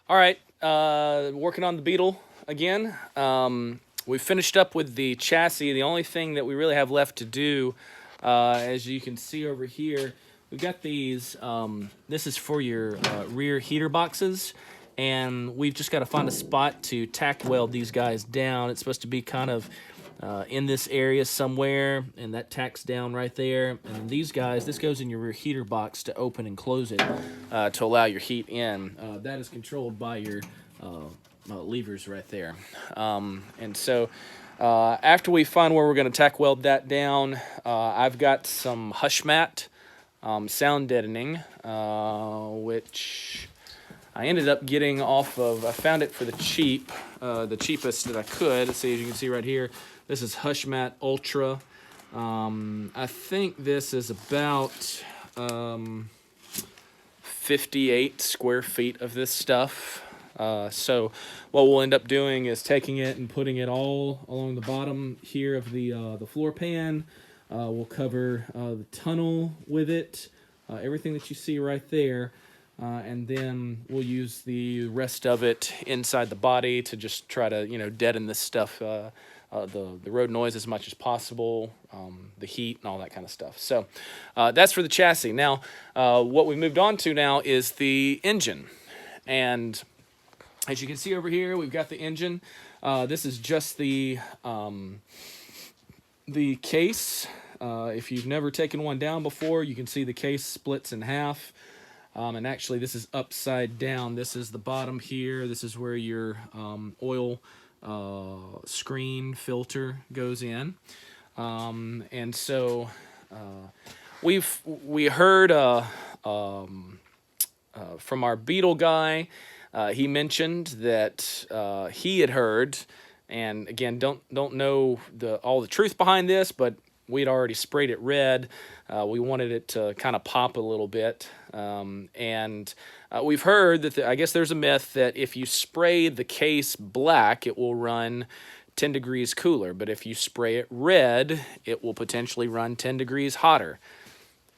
All right, working on the beetle again. We finished up with the chassis. The only thing that we really have left to do, as you can see over here, we've got these. This is for your rear heater boxes, and we've just got to find a spot to tack weld these guys down. It's supposed to be kind of in this area somewhere, and that tacks down right there. And these guys, this goes in your rear heater box to open and close it to allow your heat in. That is controlled by your levers right there. And so after we find where we're going to tack weld that down, I've got some hush mat sound deadening, which I ended up getting off of, I found it for the cheapest that I could. Let's see, as you can see right here, this is Hush Mat Ultra. I think this is about 58 square feet of this stuff. So what we'll end up doing is taking it and putting it all along the bottom here of the floor pan. We'll cover the tunnel with it, everything that you see right there. And then we'll use the rest of it inside the body to just try to, deaden this stuff, the road noise as much as possible, the heat and all that kind of stuff. So that's for the chassis. Now, what we moved on to now is the engine. And as you can see over here, we've got the engine. This is just the case. If you've never taken one down before, you can see the case splits in half. And actually, this is upside down. This is the bottom here. This is where your oil screen filter goes in. And so we heard from our beetle guy. He mentioned that he had heard, and again, don't know all the truth behind this, but we'd already sprayed it red. We wanted it to kind of pop a little bit. And we've heard that I guess there's a myth that if you spray the case black, it will run 10 degrees cooler. But if you spray it red, it will potentially run 10 degrees hotter.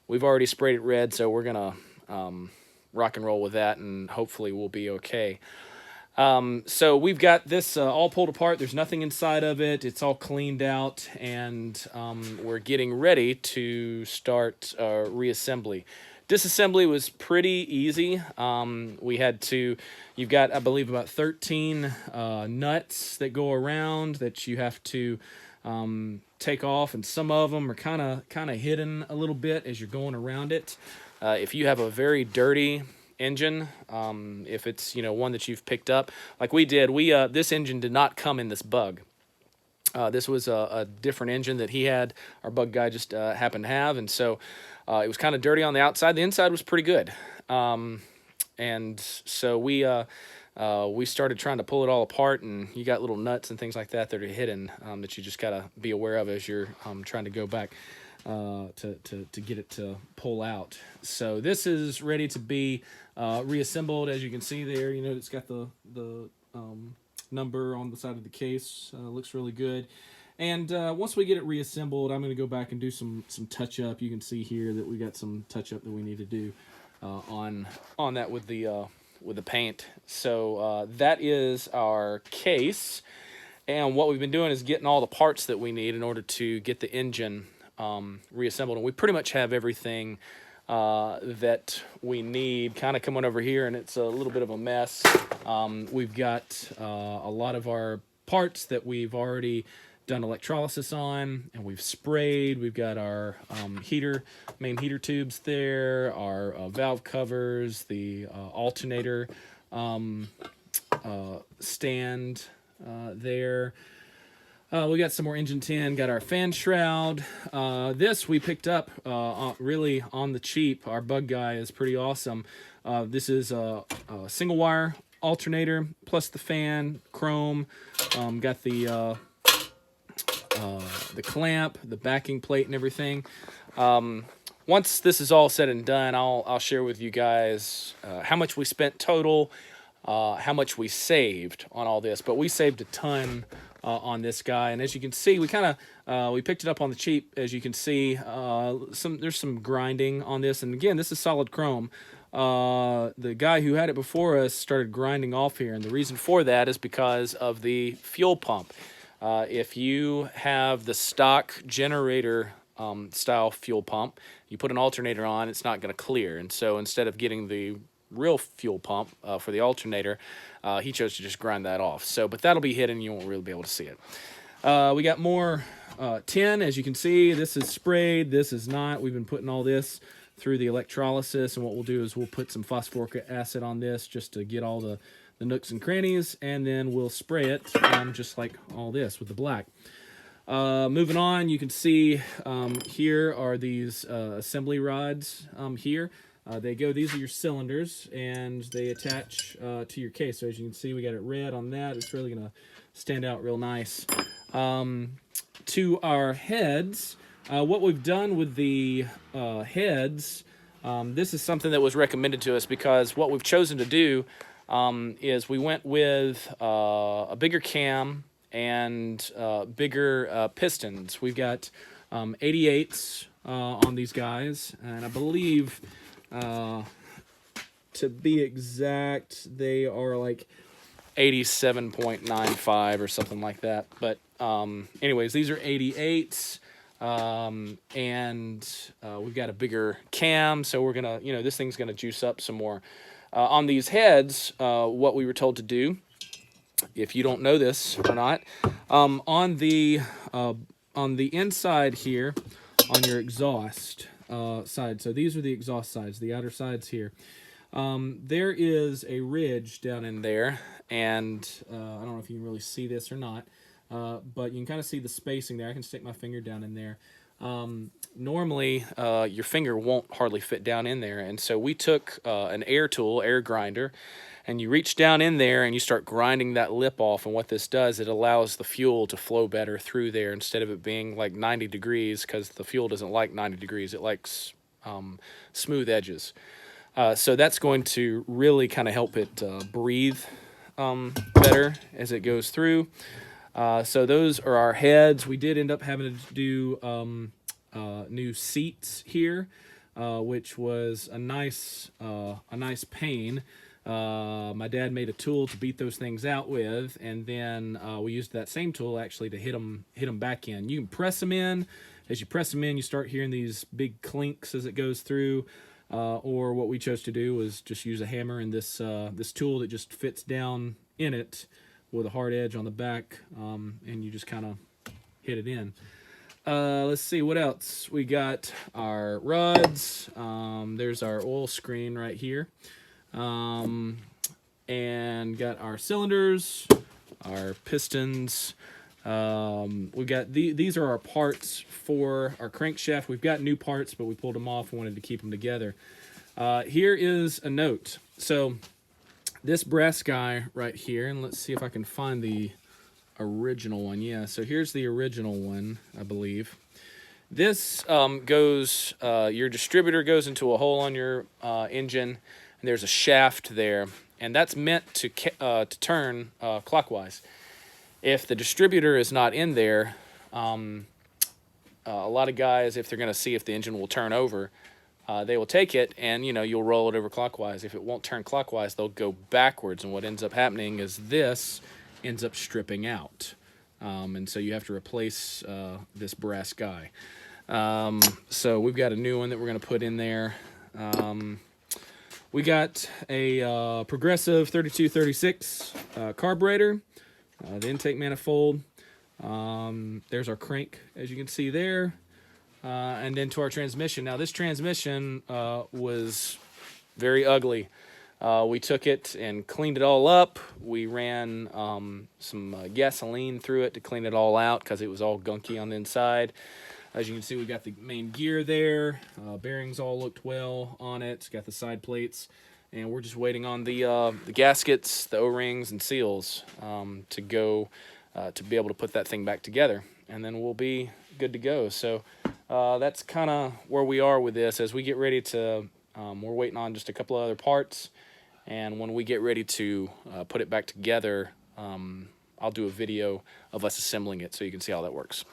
We've already sprayed it red, so we're going to rock and roll with that, and hopefully we'll be okay. So we've got this all pulled apart. There's nothing inside of it. It's all cleaned out, and we're getting ready to start reassembly. Disassembly was pretty easy. You've got, I believe, about 13 nuts that go around that you have to take off, and some of them are kind of hidden a little bit as you're going around it. If you have a very dirty engine, if it's one that you've picked up like we did, this engine did not come in this bug. This was a different engine that he had. Our bug guy just happened to have, and so it was kind of dirty on the outside. The inside was pretty good, and so we started trying to pull it all apart, and you got little nuts and things like that that are hidden, that you just gotta be aware of as you're trying to go back to get it to pull out. So this is ready to be reassembled. As you can see there, it's got the number on the side of the case. Looks really good. And once we get it reassembled, I'm going to go back and do some touch up. You can see here that we got some touch up that we need to do on that with the paint. So that is our case. And what we've been doing is getting all the parts that we need in order to get the engine reassembled. And we pretty much have everything that we need. Kind of coming over here, and it's a little bit of a mess. We've got a lot of our parts that we've already done electrolysis on, and we've sprayed. We've got our main heater tubes there, our valve covers, the alternator stand there. We got some more engine tin, got our fan shroud. This we picked up really on the cheap. Our bug guy is pretty awesome. This is a single wire alternator plus the fan, chrome. Got the clamp, the backing plate, and everything. Once this is all said and done, I'll share with you guys how much we spent total, how much we saved on all this. But we saved a ton on this guy, and as you can see, we picked it up on the cheap. As you can see, there's some grinding on this, and again, this is solid chrome. the guy who had it before us started grinding off here, and the reason for that is because of the fuel pump. If you have the stock generator style fuel pump, you put an alternator on, it's not going to clear. And so instead of getting the real fuel pump for the alternator, he chose to just grind that off. So, but that'll be hidden, you won't really be able to see it. We got more tin, as you can see. This is sprayed, this is not. We've been putting all this through the electrolysis, and what we'll do is we'll put some phosphoric acid on this just to get all the nooks and crannies, and then we'll spray it just like all this with the black. Moving on, you can see here are these assembly rods here. These are your cylinders, and they attach to your case. So as you can see, we got it red on that. It's really gonna stand out real nice. To our heads, what we've done with the heads, this is something that was recommended to us because what we've chosen to do is we went with a bigger cam and bigger pistons. We've got 88s on these guys, and I believe, to be exact, they are like 87.95 or something like that. But anyways, these are 88s. And we've got a bigger cam, so we're gonna, this thing's gonna juice up some more. On these heads, what we were told to do, if you don't know this or not, on the inside here, on your exhaust side, so these are the exhaust sides, the outer sides here, there is a ridge down in there, and I don't know if you can really see this or not, but you can kind of see the spacing there. I can stick my finger down in there. Normally, your finger won't hardly fit down in there, and so we took an air tool, air grinder, and you reach down in there and you start grinding that lip off, and what this does, it allows the fuel to flow better through there instead of it being like 90 degrees, because the fuel doesn't like 90 degrees. It likes smooth edges. So that's going to really kind of help it breathe better as it goes through. So those are our heads. We did end up having to do new seats here, which was a nice pain. My dad made a tool to beat those things out with, and then we used that same tool actually to hit them back in. You can press them in. As you press them in, you start hearing these big clinks as it goes through. Or what we chose to do was just use a hammer and this tool that just fits down in it with a hard edge on the back, and you just kind of hit it in. Let's see what else. We got our rods. There's our oil screen right here. And got our cylinders, our pistons. We've got these are our parts for our crankshaft. We've got new parts, but we pulled them off and wanted to keep them together. Here is a note. So this brass guy right here, and let's see if I can find the original one. Yeah, so here's the original one, I believe. This goes, your distributor goes into a hole on your engine, and there's a shaft there, and that's meant to turn clockwise. If the distributor is not in there, a lot of guys, if they're going to see if the engine will turn over, they will take it and, you'll roll it over clockwise. If it won't turn clockwise, they'll go backwards, and what ends up happening is this ends up stripping out. And so you have to replace this brass guy. So we've got a new one that we're going to put in there. We got a Progressive 3236 carburetor, the intake manifold. There's our crank, as you can see there. And then to our transmission. Now this transmission was very ugly. We took it and cleaned it all up. We ran some gasoline through it to clean it all out because it was all gunky on the inside. As you can see, we got the main gear there. Bearings all looked well on it. It's got the side plates. And we're just waiting on the gaskets, the O-rings, and seals to go to be able to put that thing back together. And then we'll be good to go. So that's kind of where we are with this. As we get ready to, we're waiting on just a couple of other parts. And when we get ready to put it back together, I'll do a video of us assembling it so you can see how that works.